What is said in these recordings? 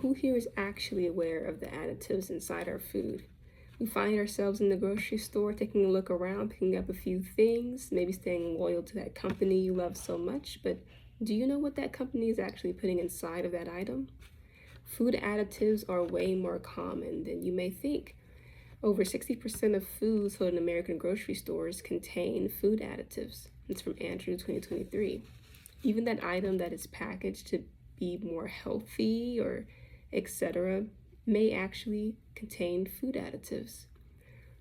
who here is actually aware of the additives inside our food? We find ourselves in the grocery store taking a look around, picking up a few things, maybe staying loyal to that company you love so much, but do you know what that company is actually putting inside of that item? Food additives are way more common than you may think. Over 60% of foods sold in American grocery stores contain food additives. It's from Andrew 2023. Even that item that is packaged to be more healthy or etc. may actually contain food additives.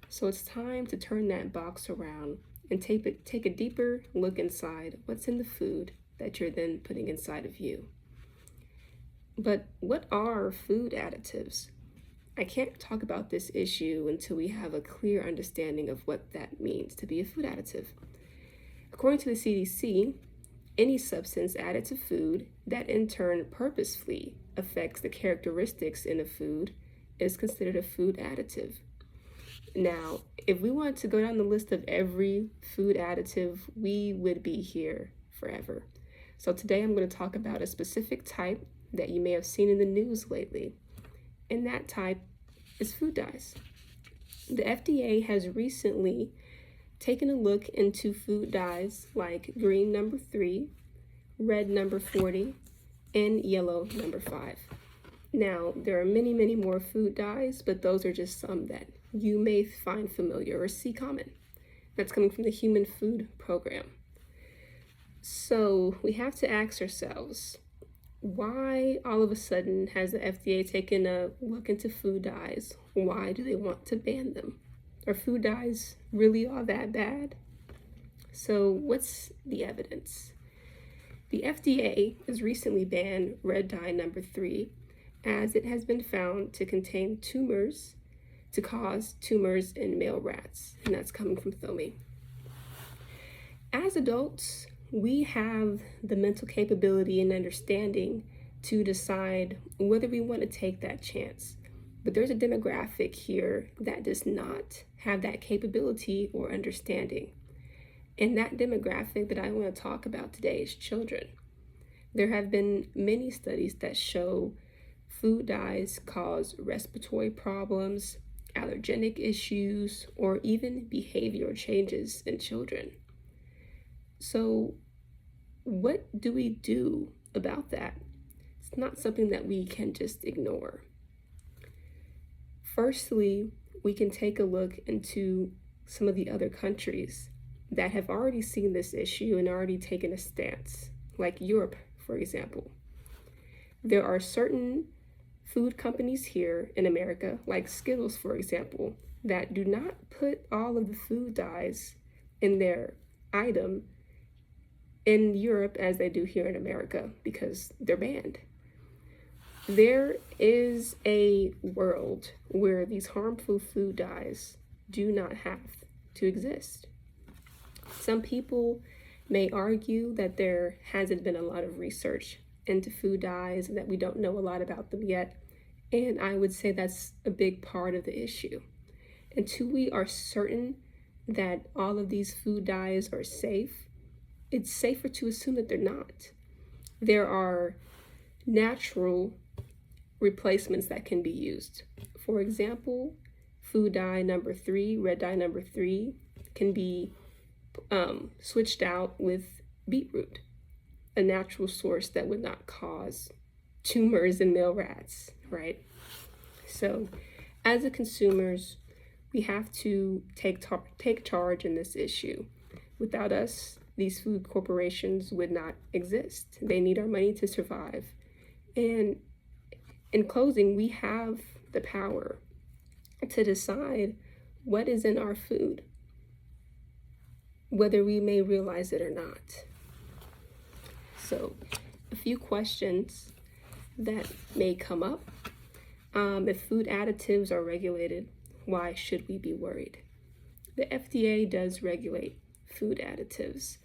So it's time to turn that box around and take a deeper look inside what's in the food that you're then putting inside of you. But what are food additives? I can't talk about this issue until we have a clear understanding of what that means to be a food additive. According to the CDC, any substance added to food that in turn purposefully affects the characteristics in a food is considered a food additive. Now, if we want to go down the list of every food additive, we would be here forever. So today I'm going to talk about a specific type that you may have seen in the news lately, and that type is food dyes. The FDA has recently taken a look into food dyes like green number 3, red number 40, and yellow number 5. Now, there are many, many more food dyes, but those are just some that you may find familiar or see common. That's coming from the Human Food Program. So we have to ask ourselves, why all of a sudden has the FDA taken a look into food dyes? Why do they want to ban them? Are food dyes really all that bad? So what's the evidence? The FDA has recently banned red dye number 3 as it has been found to contain tumors, to cause tumors in male rats, and that's coming from Thomi. As adults, we have the mental capability and understanding to decide whether we want to take that chance. But there's a demographic here that does not have that capability or understanding. And that demographic that I want to talk about today is children. There have been many studies that show food dyes cause respiratory problems, allergenic issues, or even behavioral changes in children. So what do we do about that? It's not something that we can just ignore. Firstly, we can take a look into some of the other countries that have already seen this issue and already taken a stance, like Europe, for example. There are certain food companies here in America, like Skittles, for example, that do not put all of the food dyes in their item in Europe as they do here in America because they're banned. There is a world where these harmful food dyes do not have to exist. Some people may argue that there hasn't been a lot of research into food dyes and that we don't know a lot about them yet, and I would say that's a big part of the issue. Until we are certain that all of these food dyes are safe, it's safer to assume that they're not. There are natural replacements that can be used. For example, food dye number 3, red dye number 3, can be switched out with beetroot, a natural source that would not cause tumors in male rats, right? So as a consumers, we have to take charge in this issue. Without us, these food corporations would not exist. They need our money to survive. And in closing, we have the power to decide what is in our food, whether we may realize it or not. So a few questions that may come up. If food additives are regulated, why should we be worried? The FDA does regulate food additives,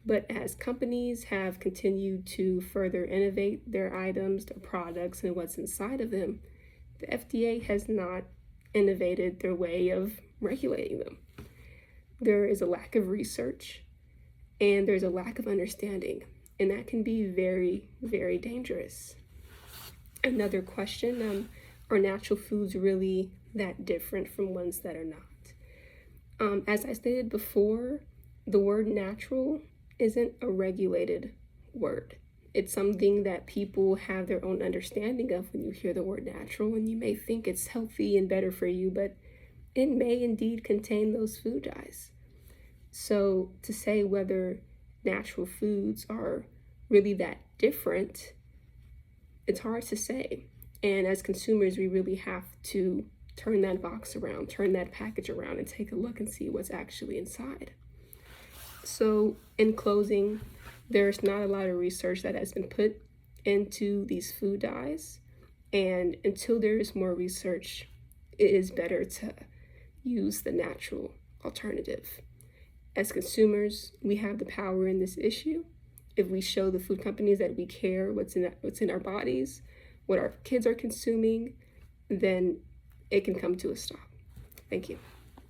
but as companies have continued to further innovate their items, their products, and what's inside of them, the FDA has not innovated their way of regulating them. There is a lack of research and there's a lack of understanding, and that can be very, very dangerous. Another question, are natural foods really that different from ones that are not? As I stated before, the word natural isn't a regulated word. It's something that people have their own understanding of when you hear the word natural, and you may think it's healthy and better for you, but it may indeed contain those food dyes. So to say whether natural foods are really that different, it's hard to say. And as consumers, we really have to turn that box around, turn that package around, and take a look and see what's actually inside. So, in closing, there's not a lot of research that has been put into these food dyes. And until there is more research, it is better to use the natural alternative. As consumers, we have the power in this issue. If we show the food companies that we care what's in our bodies, what our kids are consuming, then it can come to a stop. Thank you.